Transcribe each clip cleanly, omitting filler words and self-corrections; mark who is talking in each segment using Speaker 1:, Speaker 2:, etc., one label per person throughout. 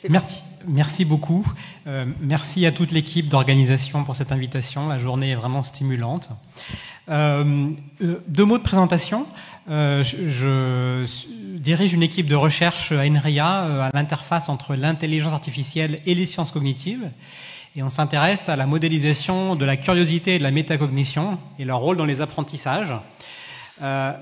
Speaker 1: Merci beaucoup. Merci à toute l'équipe d'organisation pour cette invitation. La journée est vraiment stimulante. 2 mots de présentation. Je dirige une équipe de recherche à INRIA à l'interface entre l'intelligence artificielle et les sciences cognitives. Et on s'intéresse à la modélisation de la curiosité et de la métacognition et leur rôle dans les apprentissages.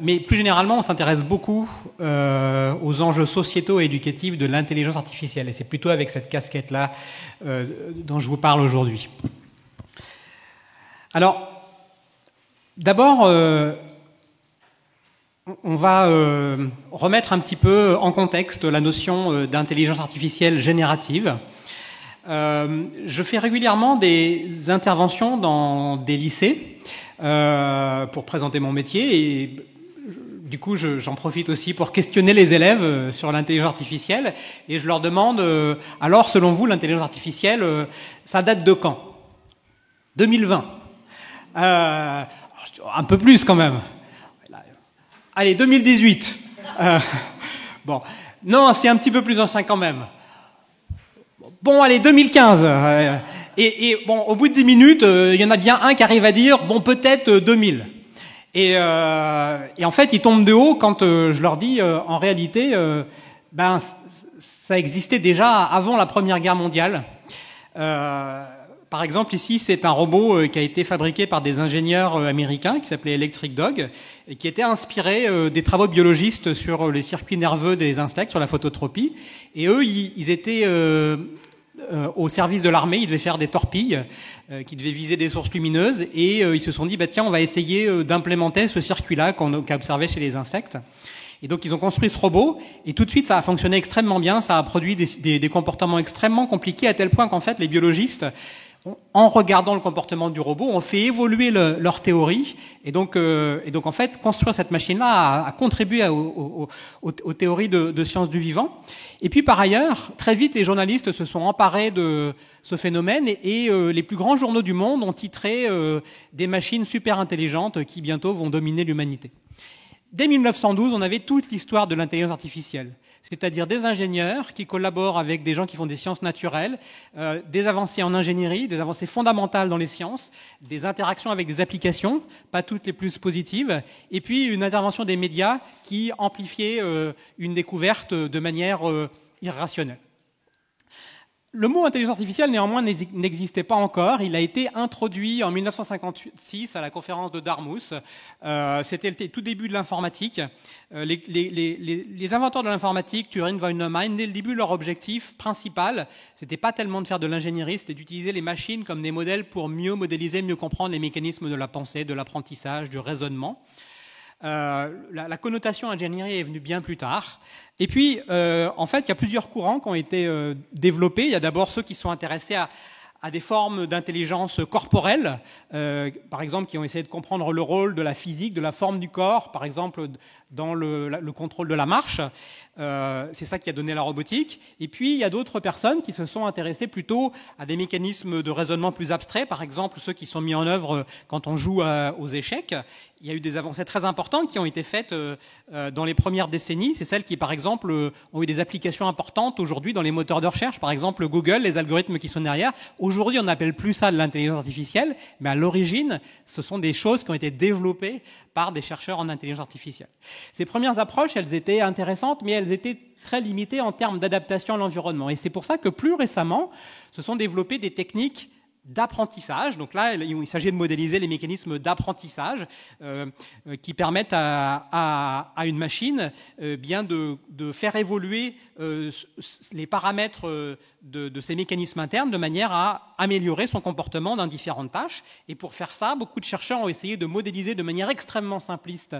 Speaker 1: Mais plus généralement, on s'intéresse beaucoup aux enjeux sociétaux et éducatifs de l'intelligence artificielle. Et c'est plutôt avec cette casquette-là dont je vous parle aujourd'hui. Alors, d'abord, on va remettre un petit peu en contexte la notion d'intelligence artificielle générative. Je fais régulièrement des interventions dans des lycées pour présenter mon métier et du coup j'en profite aussi pour questionner les élèves sur l'intelligence artificielle et je leur demande alors selon vous l'intelligence artificielle ça date de quand? 2020. Un peu plus quand même. Allez, 2018. Bon, non, c'est un petit peu plus ancien quand même. Bon, allez, 2015. Et bon, au bout de 10 minutes, il y en a bien un qui arrive à dire, bon, peut-être 2000. Et en fait, ils tombent de haut quand je leur dis, en réalité, ça existait déjà avant la Première Guerre mondiale. Par exemple, ici, c'est un robot qui a été fabriqué par des ingénieurs américains qui s'appelait Electric Dog et qui était inspiré des travaux de biologistes sur les circuits nerveux des insectes, sur la phototropie. Et eux, ils étaient au service de l'armée, ils devaient faire des torpilles qui devaient viser des sources lumineuses et ils se sont dit, tiens, on va essayer d'implémenter ce circuit-là qu'a observé chez les insectes. Et donc, ils ont construit ce robot, et tout de suite, ça a fonctionné extrêmement bien, ça a produit des comportements extrêmement compliqués, à tel point qu'en fait, les biologistes, en regardant le comportement du robot, ont fait évoluer leur théorie, et donc, en fait, construire cette machine-là a contribué aux théories de sciences du vivant. Et puis, par ailleurs, très vite, les journalistes se sont emparés de ce phénomène, et les plus grands journaux du monde ont titré des machines super intelligentes qui, bientôt, vont dominer l'humanité. Dès 1912, on avait toute l'histoire de l'intelligence artificielle, c'est-à-dire des ingénieurs qui collaborent avec des gens qui font des sciences naturelles, des avancées en ingénierie, des avancées fondamentales dans les sciences, des interactions avec des applications, pas toutes les plus positives, et puis une intervention des médias qui amplifiait une découverte de manière irrationnelle. Le mot intelligence artificielle, néanmoins, n'existait pas encore. Il a été introduit en 1956 à la conférence de Dartmouth. C'était le tout début de l'informatique. Les inventeurs de l'informatique, Turing, von Neumann, dès le début, leur objectif principal, c'était pas tellement de faire de l'ingénierie, c'était d'utiliser les machines comme des modèles pour mieux modéliser, mieux comprendre les mécanismes de la pensée, de l'apprentissage, du raisonnement. La connotation ingénierie est venue bien plus tard. Et puis, en fait, il y a plusieurs courants qui ont été développés. Il y a d'abord ceux qui sont intéressés à des formes d'intelligence corporelle, par exemple, qui ont essayé de comprendre le rôle de la physique, de la forme du corps, par exemple, dans le contrôle de la marche. C'est ça qui a donné la robotique. Et puis, il y a d'autres personnes qui se sont intéressées plutôt à des mécanismes de raisonnement plus abstraits, par exemple, ceux qui sont mis en œuvre quand on joue aux échecs. Il y a eu des avancées très importantes qui ont été faites dans les premières décennies. C'est celles qui, par exemple, ont eu des applications importantes aujourd'hui dans les moteurs de recherche. Par exemple, Google, les algorithmes qui sont derrière. Aujourd'hui, on n'appelle plus ça de l'intelligence artificielle, mais à l'origine, ce sont des choses qui ont été développées par des chercheurs en intelligence artificielle. Ces premières approches, elles étaient intéressantes, mais elles étaient très limitées en termes d'adaptation à l'environnement. Et c'est pour ça que plus récemment, se sont développées des techniques d'apprentissage. Donc là, il s'agit de modéliser les mécanismes d'apprentissage qui permettent à une machine bien de faire évoluer les paramètres de ces mécanismes internes de manière à améliorer son comportement dans différentes tâches. Et pour faire ça, beaucoup de chercheurs ont essayé de modéliser de manière extrêmement simpliste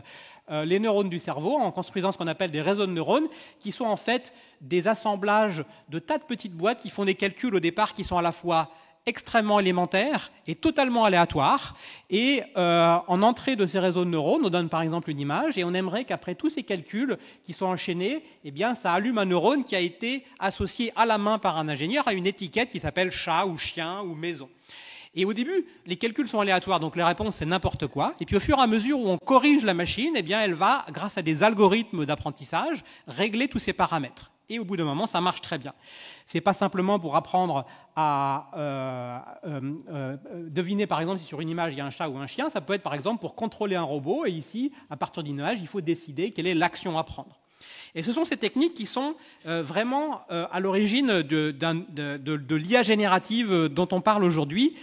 Speaker 1: les neurones du cerveau en construisant ce qu'on appelle des réseaux de neurones qui sont en fait des assemblages de tas de petites boîtes qui font des calculs au départ qui sont à la fois extrêmement élémentaire et totalement aléatoire. Et en entrée de ces réseaux de neurones, on donne par exemple une image et on aimerait qu'après tous ces calculs qui sont enchaînés, eh bien, ça allume un neurone qui a été associé à la main par un ingénieur à une étiquette qui s'appelle chat ou chien ou maison. Et au début, les calculs sont aléatoires, donc les réponses, c'est n'importe quoi. Et puis au fur et à mesure où on corrige la machine, eh bien, elle va, grâce à des algorithmes d'apprentissage, régler tous ces paramètres. et au bout d'un moment, ça marche très bien. C'est pas simplement pour apprendre à deviner, par exemple, si sur une image il y a un chat ou un chien. Ça peut être, par exemple, pour contrôler un robot. Et ici, à partir d'une image, il faut décider quelle est l'action à prendre. Et ce sont ces techniques qui sont vraiment à l'origine de l'IA générative dont on parle aujourd'hui.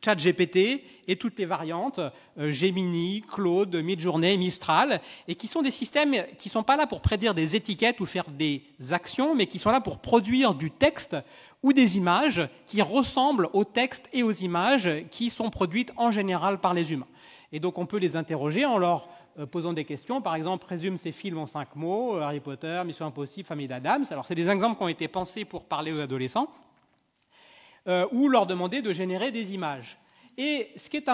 Speaker 1: ChatGPT et toutes les variantes, Gemini, Claude, Midjourney, Mistral, et qui sont des systèmes qui ne sont pas là pour prédire des étiquettes ou faire des actions, mais qui sont là pour produire du texte ou des images qui ressemblent aux textes et aux images qui sont produites en général par les humains. Et donc on peut les interroger en leur posant des questions. Par exemple, résume ces films en 5 mots, Harry Potter, Mission Impossible, Famille d'Adams. Alors c'est des exemples qui ont été pensés pour parler aux adolescents. Ou leur demander de générer des images. Et ce qui est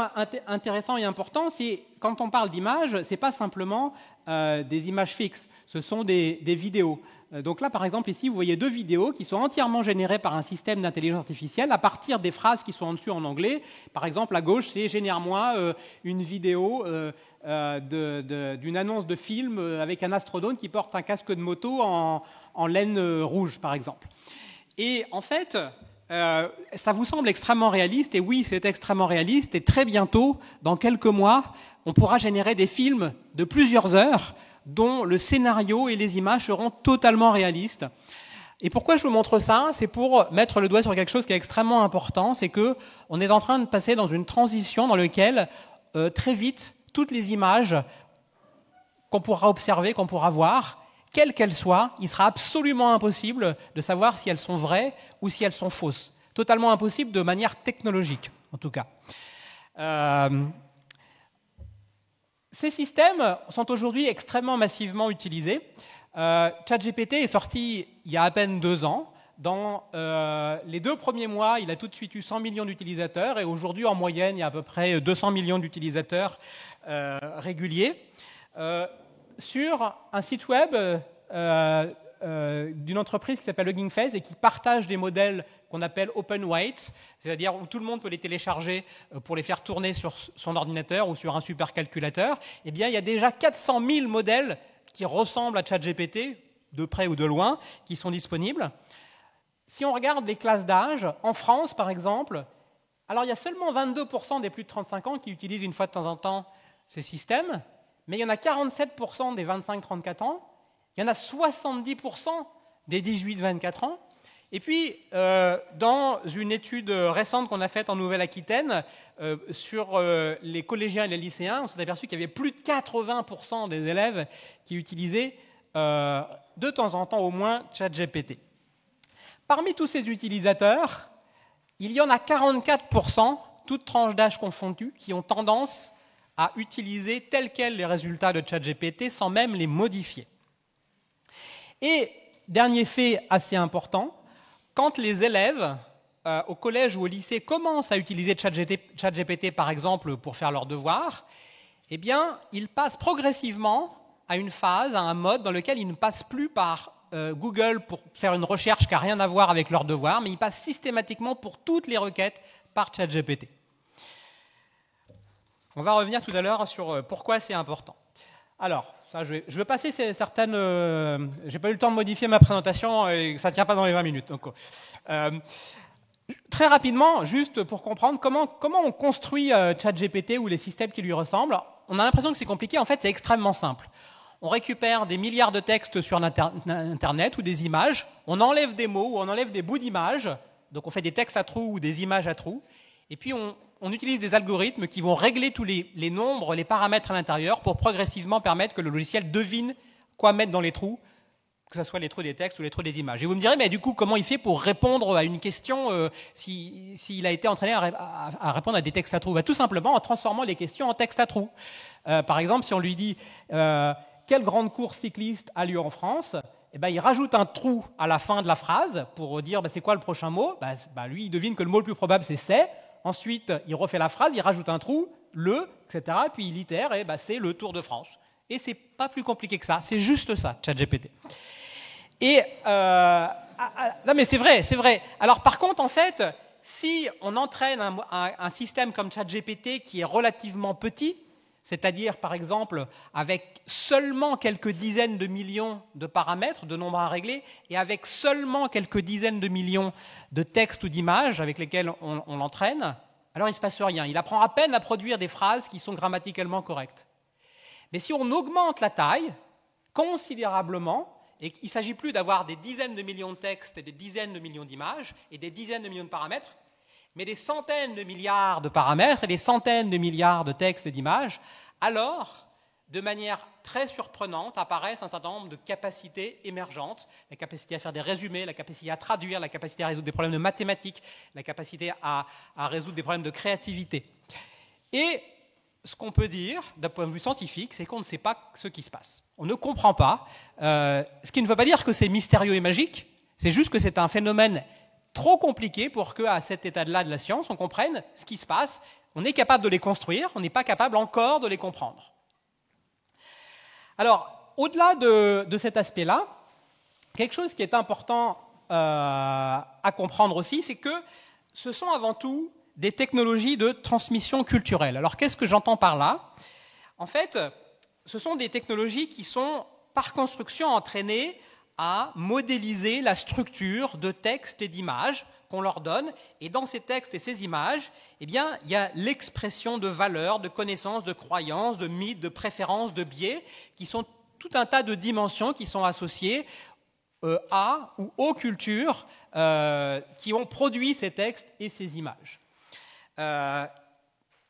Speaker 1: intéressant et important, c'est quand on parle d'images, ce n'est pas simplement des images fixes, ce sont des vidéos. Donc là, par exemple, ici, vous voyez 2 vidéos qui sont entièrement générées par un système d'intelligence artificielle à partir des phrases qui sont en dessus en anglais. Par exemple, à gauche, c'est « génère-moi une vidéo d'une annonce de film avec un astronaute qui porte un casque de moto en laine rouge, par exemple ». Et en fait... ça vous semble extrêmement réaliste, et oui, c'est extrêmement réaliste, et très bientôt, dans quelques mois, on pourra générer des films de plusieurs heures dont le scénario et les images seront totalement réalistes. Et pourquoi je vous montre ça? C'est pour mettre le doigt sur quelque chose qui est extrêmement important, c'est qu'on est en train de passer dans une transition dans laquelle, très vite, toutes les images qu'on pourra observer, qu'on pourra voir, quelles qu'elles soient, il sera absolument impossible de savoir si elles sont vraies ou si elles sont fausses. Totalement impossible de manière technologique, en tout cas. Ces systèmes sont aujourd'hui extrêmement massivement utilisés. ChatGPT est sorti il y a à peine 2 ans. Dans les 2 premiers mois, il a tout de suite eu 100 millions d'utilisateurs, et aujourd'hui, en moyenne, il y a à peu près 200 millions d'utilisateurs réguliers. Sur un site web d'une entreprise qui s'appelle Hugging Face et qui partage des modèles qu'on appelle open weight, c'est-à-dire où tout le monde peut les télécharger pour les faire tourner sur son ordinateur ou sur un supercalculateur. Eh bien, il y a déjà 400 000 modèles qui ressemblent à ChatGPT, de près ou de loin, qui sont disponibles. Si on regarde les classes d'âge, en France, par exemple, alors il y a seulement 22% des plus de 35 ans qui utilisent une fois de temps en temps ces systèmes, mais il y en a 47% des 25-34 ans, il y en a 70% des 18-24 ans. Et puis, dans une étude récente qu'on a faite en Nouvelle-Aquitaine sur les collégiens et les lycéens, on s'est aperçu qu'il y avait plus de 80% des élèves qui utilisaient de temps en temps au moins ChatGPT. Parmi tous ces utilisateurs, il y en a 44%, toutes tranches d'âge confondues, qui ont tendance à utiliser tels quels les résultats de ChatGPT sans même les modifier. Et dernier fait assez important, quand les élèves au collège ou au lycée commencent à utiliser ChatGPT par exemple pour faire leurs devoirs, eh bien, ils passent progressivement à une phase, à un mode dans lequel ils ne passent plus par Google pour faire une recherche qui n'a rien à voir avec leurs devoirs, mais ils passent systématiquement pour toutes les requêtes par ChatGPT. On va revenir tout à l'heure sur pourquoi c'est important. Alors, ça, je vais passer certaines... j'ai pas eu le temps de modifier ma présentation et ça ne tient pas dans les 20 minutes. Donc, très rapidement, juste pour comprendre comment on construit ChatGPT ou les systèmes qui lui ressemblent. On a l'impression que c'est compliqué. En fait, c'est extrêmement simple. On récupère des milliards de textes sur Internet ou des images. On enlève des mots ou on enlève des bouts d'images. Donc, on fait des textes à trous ou des images à trous. Et puis, on utilise des algorithmes qui vont régler tous les nombres, les paramètres à l'intérieur pour progressivement permettre que le logiciel devine quoi mettre dans les trous, que ce soit les trous des textes ou les trous des images. Et vous me direz, mais du coup, comment il fait pour répondre à une question s'il a été entraîné à répondre à des textes à trous? Tout simplement en transformant les questions en textes à trous. Par exemple, si on lui dit quelle grande course cycliste a lieu en France, eh ben, il rajoute un trou à la fin de la phrase pour dire c'est quoi le prochain mot. Lui, il devine que le mot le plus probable, c'est. Ensuite, il refait la phrase, il rajoute un trou, etc. Et puis il itère, et c'est le Tour de France. Et c'est pas plus compliqué que ça, c'est juste ça, ChatGPT. Et non mais c'est vrai. Alors par contre, en fait, si on entraîne un système comme ChatGPT qui est relativement petit, c'est-à-dire par exemple avec seulement quelques dizaines de millions de paramètres, de nombres à régler, et avec seulement quelques dizaines de millions de textes ou d'images avec lesquels on l'entraîne, alors il ne se passe rien. Il apprend à peine à produire des phrases qui sont grammaticalement correctes. Mais si on augmente la taille considérablement, et qu'il ne s'agit plus d'avoir des dizaines de millions de textes et des dizaines de millions d'images et des dizaines de millions de paramètres, mais des centaines de milliards de paramètres et des centaines de milliards de textes et d'images, alors, de manière très surprenante, apparaissent un certain nombre de capacités émergentes, la capacité à faire des résumés, la capacité à traduire, la capacité à résoudre des problèmes de mathématiques, la capacité à résoudre des problèmes de créativité. Et ce qu'on peut dire, d'un point de vue scientifique, c'est qu'on ne sait pas ce qui se passe. On ne comprend pas, ce qui ne veut pas dire que c'est mystérieux et magique, c'est juste que c'est un phénomène trop compliqué pour qu'à cet état-là de la science, on comprenne ce qui se passe. On est capable de les construire, on n'est pas capable encore de les comprendre. Alors, au-delà de cet aspect-là, quelque chose qui est important à comprendre aussi, c'est que ce sont avant tout des technologies de transmission culturelle. Alors, qu'est-ce que j'entends par là? En fait, ce sont des technologies qui sont, par construction, entraînées à modéliser la structure de textes et d'images qu'on leur donne. Et dans ces textes et ces images, eh bien, il y a l'expression de valeurs, de connaissances, de croyances, de mythes, de préférences, de biais, qui sont tout un tas de dimensions qui sont associées à ou aux cultures qui ont produit ces textes et ces images.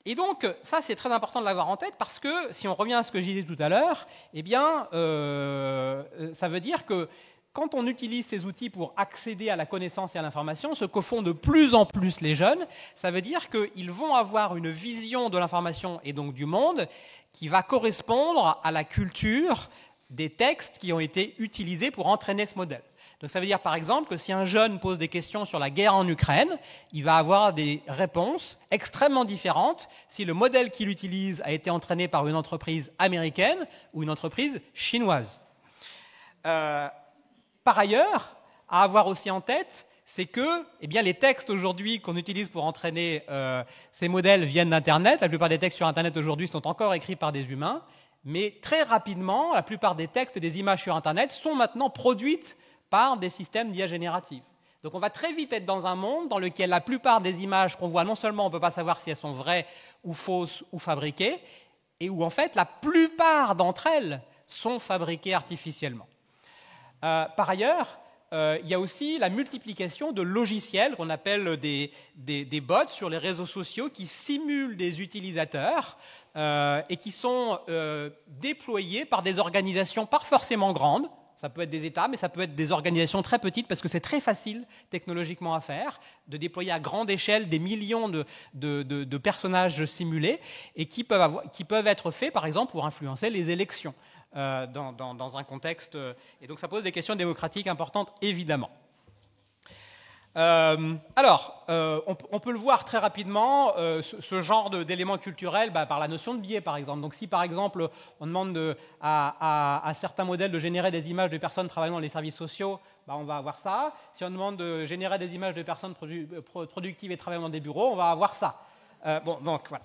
Speaker 1: Et donc, ça, c'est très important de l'avoir en tête parce que, si on revient à ce que j'ai dit tout à l'heure, eh bien, ça veut dire que quand on utilise ces outils pour accéder à la connaissance et à l'information, ce que font de plus en plus les jeunes, ça veut dire qu'ils vont avoir une vision de l'information et donc du monde qui va correspondre à la culture des textes qui ont été utilisés pour entraîner ce modèle. Donc ça veut dire par exemple que si un jeune pose des questions sur la guerre en Ukraine, il va avoir des réponses extrêmement différentes si le modèle qu'il utilise a été entraîné par une entreprise américaine ou une entreprise chinoise. Par ailleurs, à avoir aussi en tête, c'est que eh bien, les textes aujourd'hui qu'on utilise pour entraîner ces modèles viennent d'Internet. La plupart des textes sur Internet aujourd'hui sont encore écrits par des humains, mais très rapidement, la plupart des textes et des images sur Internet sont maintenant produites par des systèmes d'IA générative. Donc on va très vite être dans un monde dans lequel la plupart des images qu'on voit, non seulement on ne peut pas savoir si elles sont vraies ou fausses ou fabriquées, et où en fait la plupart d'entre elles sont fabriquées artificiellement. Par ailleurs, il y a aussi la multiplication de logiciels qu'on appelle des bots sur les réseaux sociaux qui simulent des utilisateurs et qui sont déployés par des organisations pas forcément grandes. Ça peut être des États, mais ça peut être des organisations très petites parce que c'est très facile technologiquement à faire, de déployer à grande échelle des millions de personnages simulés et qui peuvent être faits, par exemple, pour influencer les élections dans un contexte. Et donc ça pose des questions démocratiques importantes, évidemment. On peut le voir très rapidement, ce genre d'éléments culturels par la notion de biais, par exemple. Donc si, par exemple, on demande à certains modèles de générer des images de personnes travaillant dans les services sociaux, on va avoir ça. Si on demande de générer des images de personnes productives et travaillant dans des bureaux, on va avoir ça. Donc voilà.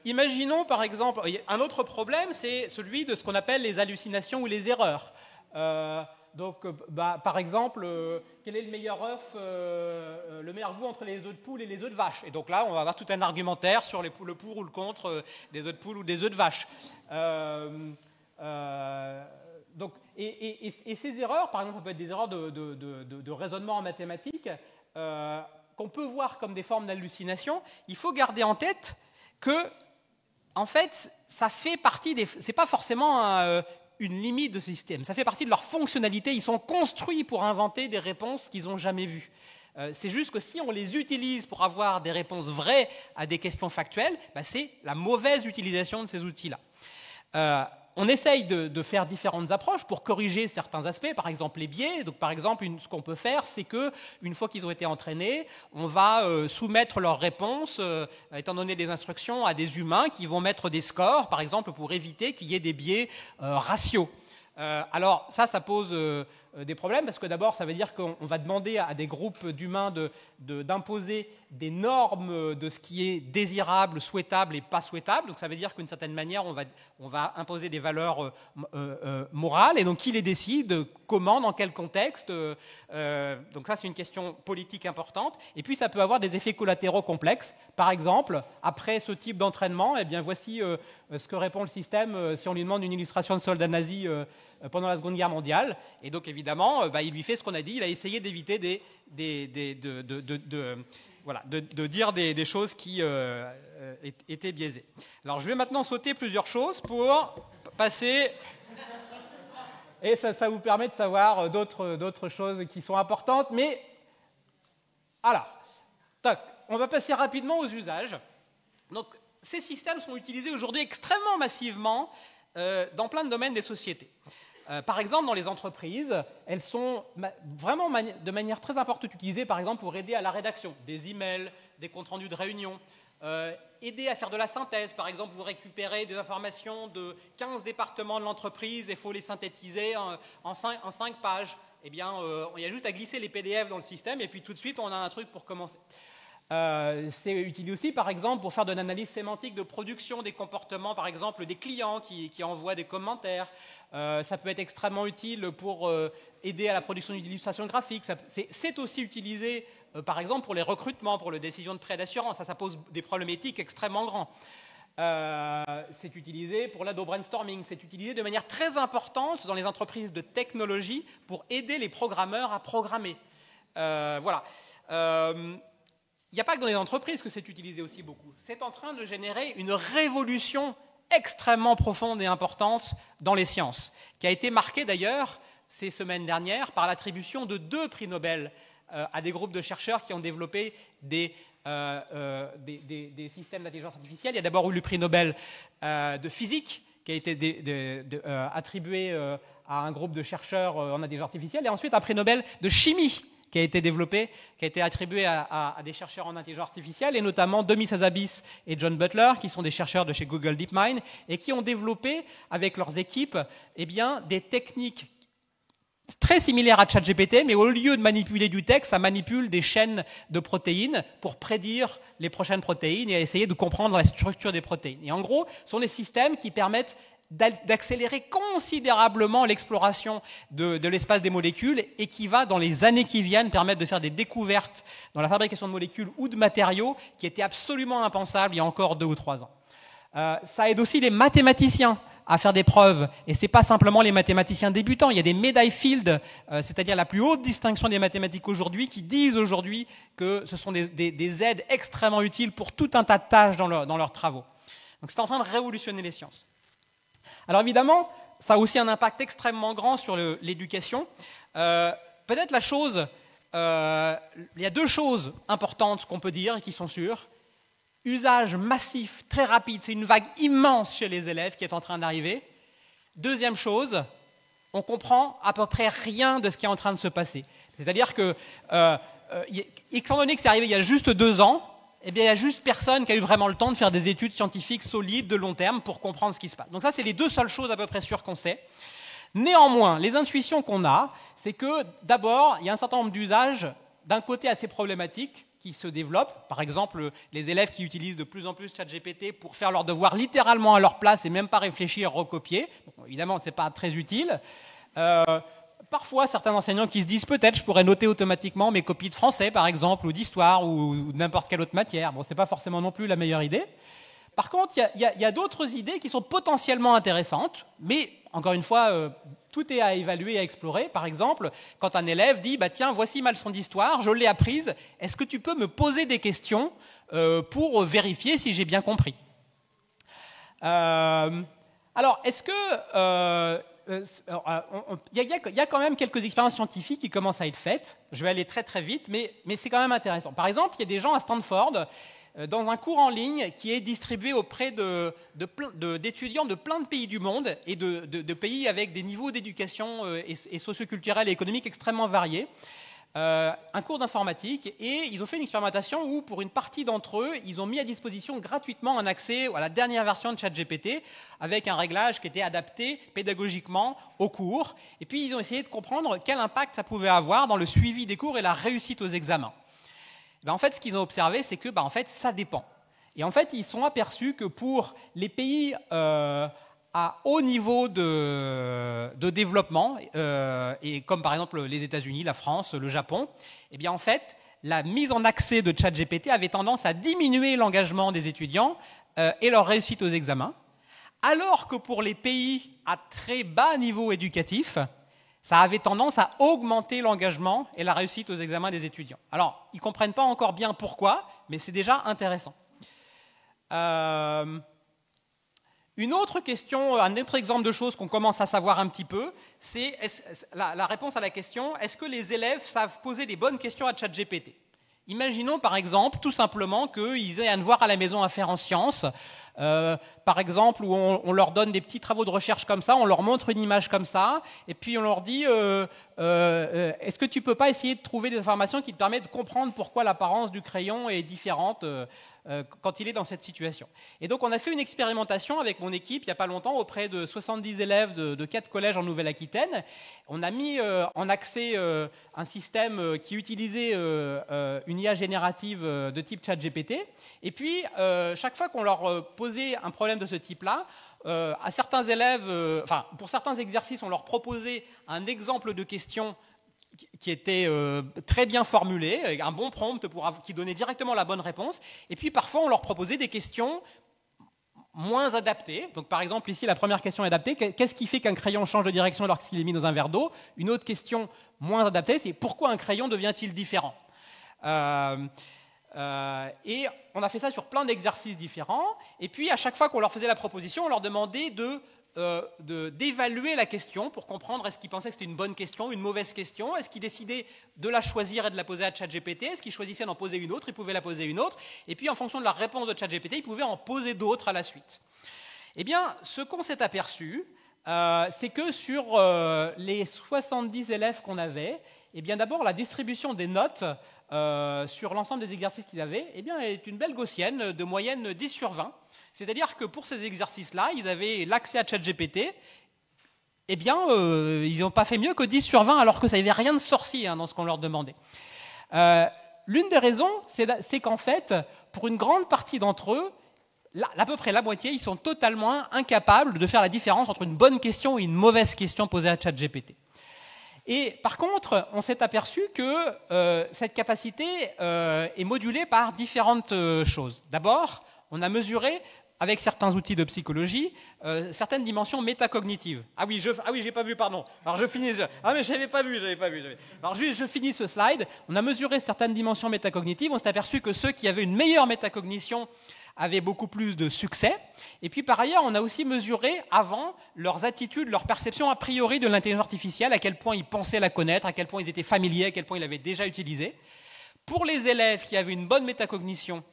Speaker 1: Imaginons, par exemple, un autre problème, c'est celui de ce qu'on appelle les hallucinations ou les erreurs. Donc, par exemple, quel est le meilleur œuf, le meilleur goût entre les œufs de poule et les œufs de vache? Et donc là, on va avoir tout un argumentaire sur le pour ou le contre des œufs de poule ou des œufs de vache. Donc, et ces erreurs, par exemple, ça peut être des erreurs de raisonnement en mathématiques, qu'on peut voir comme des formes d'hallucination. Il faut garder en tête que, en fait, ça fait partie des. C'est pas forcément une limite de ce système. Ça fait partie de leur fonctionnalité. Ils sont construits pour inventer des réponses qu'ils n'ont jamais vues. C'est juste que si on les utilise pour avoir des réponses vraies à des questions factuelles, c'est la mauvaise utilisation de ces outils-là. On essaye de faire différentes approches pour corriger certains aspects, par exemple les biais. Donc, par exemple, ce qu'on peut faire, c'est qu'une fois qu'ils ont été entraînés, on va soumettre leurs réponses, étant donné des instructions, à des humains qui vont mettre des scores, par exemple, pour éviter qu'il y ait des biais raciaux. Alors, ça pose des problèmes, parce que d'abord, ça veut dire qu'on va demander à des groupes d'humains d'imposer des normes de ce qui est désirable, souhaitable et pas souhaitable. Donc ça veut dire qu'une certaine manière, on va imposer des valeurs morales, et donc qui les décide, comment, dans quel contexte. Donc ça, c'est une question politique importante. Et puis ça peut avoir des effets collatéraux complexes. Par exemple, après ce type d'entraînement, eh bien, voici ce que répond le système si on lui demande une illustration de soldats nazis pendant la Seconde Guerre mondiale. Et donc évidemment, il lui fait ce qu'on a dit, il a essayé d'éviter de dire des choses qui étaient biaisées. Alors je vais maintenant sauter plusieurs choses pour passer... Et ça vous permet de savoir d'autres choses qui sont importantes. Mais voilà, on va passer rapidement aux usages. Donc ces systèmes sont utilisés aujourd'hui extrêmement massivement dans plein de domaines des sociétés. Par exemple, dans les entreprises, elles sont vraiment de manière très importante utilisées, par exemple, pour aider à la rédaction des emails, des comptes rendus de réunion, aider à faire de la synthèse. Par exemple, vous récupérez des informations de 15 départements de l'entreprise et il faut les synthétiser en 5 pages. Eh bien, il y a juste à glisser les PDF dans le système et puis tout de suite, on a un truc pour commencer. C'est utilisé aussi, par exemple, pour faire de l'analyse sémantique de production des comportements, par exemple, des clients qui envoient des commentaires. Ça peut être extrêmement utile pour aider à la production d'illustrations graphiques. C'est aussi utilisé, par exemple, pour les recrutements, pour les décisions de prêt d'assurance. Ça pose des problèmes éthiques extrêmement grands. C'est utilisé pour l'aide au brainstorming. C'est utilisé de manière très importante dans les entreprises de technologie pour aider les programmeurs à programmer. Voilà. Il n'y a pas que dans les entreprises que c'est utilisé aussi beaucoup. C'est en train de générer une révolution extrêmement profonde et importante dans les sciences, qui a été marquée d'ailleurs ces semaines dernières par l'attribution de 2 prix Nobel à des groupes de chercheurs qui ont développé des systèmes d'intelligence artificielle. Il y a d'abord eu le prix Nobel de physique qui a été attribué à un groupe de chercheurs en intelligence artificielle, et ensuite un prix Nobel de chimie qui a été développé, qui a été attribué à des chercheurs en intelligence artificielle, et notamment Demis Hassabis et John Butler, qui sont des chercheurs de chez Google DeepMind, et qui ont développé, avec leurs équipes, des techniques très similaires à ChatGPT, mais au lieu de manipuler du texte, ça manipule des chaînes de protéines pour prédire les prochaines protéines et essayer de comprendre la structure des protéines. Et en gros, ce sont des systèmes qui permettent d'accélérer considérablement l'exploration de l'espace des molécules et qui va, dans les années qui viennent, permettre de faire des découvertes dans la fabrication de molécules ou de matériaux qui étaient absolument impensables il y a encore 2 ou 3 ans. Ça aide aussi les mathématiciens à faire des preuves, et ce n'est pas simplement les mathématiciens débutants. Il y a des médailles Fields, c'est-à-dire la plus haute distinction des mathématiques aujourd'hui, qui disent aujourd'hui que ce sont des aides extrêmement utiles pour tout un tas de tâches dans leurs travaux. Donc c'est en train de révolutionner les sciences. Alors évidemment, ça a aussi un impact extrêmement grand sur l'éducation. Peut-être il y a 2 choses importantes qu'on peut dire et qui sont sûres. Usage massif, très rapide, c'est une vague immense chez les élèves qui est en train d'arriver. Deuxième chose, on comprend à peu près rien de ce qui est en train de se passer. C'est-à-dire que, étant donné que c'est arrivé il y a juste 2 ans, eh bien, il n'y a juste personne qui a eu vraiment le temps de faire des études scientifiques solides de long terme pour comprendre ce qui se passe. Donc ça, c'est les 2 seules choses à peu près sûres qu'on sait. Néanmoins, les intuitions qu'on a, c'est que d'abord, il y a un certain nombre d'usages, d'un côté assez problématiques, qui se développent. Par exemple, les élèves qui utilisent de plus en plus ChatGPT pour faire leurs devoirs littéralement à leur place et même pas réfléchir, recopier. Bon, évidemment, ce n'est pas très utile. Parfois, certains enseignants qui se disent peut-être je pourrais noter automatiquement mes copies de français, par exemple, ou d'histoire, ou de n'importe quelle autre matière. Bon, ce n'est pas forcément non plus la meilleure idée. Par contre, il y a d'autres idées qui sont potentiellement intéressantes, mais encore une fois, tout est à évaluer et à explorer. Par exemple, quand un élève dit tiens, voici ma leçon d'histoire, je l'ai apprise, est-ce que tu peux me poser des questions pour vérifier si j'ai bien compris? Alors, est-ce que... il y a quand même quelques expériences scientifiques qui commencent à être faites. Je vais aller très très vite, mais c'est quand même intéressant. Par exemple, il y a des gens à Stanford, dans un cours en ligne qui est distribué auprès d'étudiants de plein de pays du monde et de pays avec des niveaux d'éducation et socioculturels et économiques extrêmement variés. un cours d'informatique, et ils ont fait une expérimentation où, pour une partie d'entre eux, ils ont mis à disposition gratuitement un accès à la dernière version de ChatGPT avec un réglage qui était adapté pédagogiquement au cours. Et puis, ils ont essayé de comprendre quel impact ça pouvait avoir dans le suivi des cours et la réussite aux examens. En fait, ce qu'ils ont observé, c'est que en fait, ça dépend. Et en fait, ils sont aperçus que pour les pays à haut niveau de développement, et comme par exemple les États-Unis, la France, le Japon, en fait, la mise en accès de ChatGPT avait tendance à diminuer l'engagement des étudiants et leur réussite aux examens, alors que pour les pays à très bas niveau éducatif, ça avait tendance à augmenter l'engagement et la réussite aux examens des étudiants. Alors, ils ne comprennent pas encore bien pourquoi, mais c'est déjà intéressant. Une autre question, un autre exemple de choses qu'on commence à savoir un petit peu, c'est la réponse à la question « Est-ce que les élèves savent poser des bonnes questions à ChatGPT ?» Imaginons par exemple, tout simplement, qu'ils aient un devoir à la maison à faire en sciences, par exemple, où on leur donne des petits travaux de recherche comme ça, on leur montre une image comme ça, et puis on leur dit est-ce que tu peux pas essayer de trouver des informations qui te permettent de comprendre pourquoi l'apparence du crayon est différente quand il est dans cette situation. Et donc on a fait une expérimentation avec mon équipe il n'y a pas longtemps auprès de 70 élèves de 4 collèges en Nouvelle-Aquitaine. On a mis en accès un système qui utilisait une IA générative de type ChatGPT. Et puis chaque fois qu'on leur posait un problème de ce type-là, à certains élèves, pour certains exercices, on leur proposait un exemple de question qui était très bien formulé, avec un bon prompt qui donnait directement la bonne réponse. Et puis parfois, on leur proposait des questions moins adaptées. Donc par exemple, ici, la première question est adaptée. Qu'est-ce qui fait qu'un crayon change de direction lorsqu'il est mis dans un verre d'eau? Une autre question moins adaptée, c'est pourquoi un crayon devient-il différent? Et on a fait ça sur plein d'exercices différents. Et puis, à chaque fois qu'on leur faisait la proposition, on leur demandait d'évaluer la question pour comprendre est-ce qu'ils pensaient que c'était une bonne question, une mauvaise question, est-ce qu'ils décidaient de la choisir et de la poser à ChatGPT, est-ce qu'ils choisissaient d'en poser une autre, ils pouvaient la poser une autre, et puis en fonction de la réponse de ChatGPT, ils pouvaient en poser d'autres à la suite. Eh bien, ce qu'on s'est aperçu, c'est que sur les 70 élèves qu'on avait, d'abord la distribution des notes sur l'ensemble des exercices qu'ils avaient est une belle gaussienne de moyenne 10 sur 20. C'est-à-dire que pour ces exercices-là, ils avaient l'accès à ChatGPT, ils n'ont pas fait mieux que 10 sur 20, alors que ça n'avait rien de sorcier dans ce qu'on leur demandait. L'une des raisons, c'est qu'en fait, pour une grande partie d'entre eux, à peu près la moitié, ils sont totalement incapables de faire la différence entre une bonne question et une mauvaise question posée à ChatGPT. Et par contre, on s'est aperçu que cette capacité est modulée par différentes choses. D'abord, on a mesuré, avec certains outils de psychologie, certaines dimensions métacognitives. Ah oui, j'ai pas vu, pardon. Alors je finis. Ah mais j'avais pas vu. Alors je finis ce slide. On a mesuré certaines dimensions métacognitives. On s'est aperçu que ceux qui avaient une meilleure métacognition avaient beaucoup plus de succès. Et puis par ailleurs, on a aussi mesuré avant leurs attitudes, leur perception a priori de l'intelligence artificielle, à quel point ils pensaient la connaître, à quel point ils étaient familiers, à quel point ils l'avaient déjà utilisée. Pour les élèves qui avaient une bonne métacognition,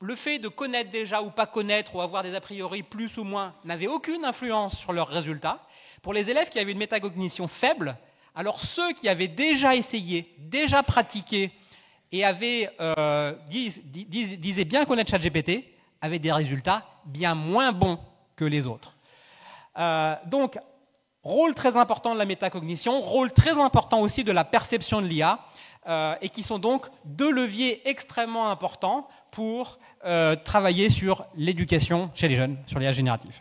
Speaker 1: le fait de connaître déjà ou pas connaître ou avoir des a priori plus ou moins n'avait aucune influence sur leurs résultats. Pour les élèves qui avaient une métacognition faible, alors ceux qui avaient déjà essayé, déjà pratiqué et disaient bien connaître ChatGPT avaient des résultats bien moins bons que les autres. Donc, rôle très important de la métacognition, rôle très important aussi de la perception de l'IA, et qui sont donc deux leviers extrêmement importants pour travailler sur l'éducation chez les jeunes, sur l'IA générative.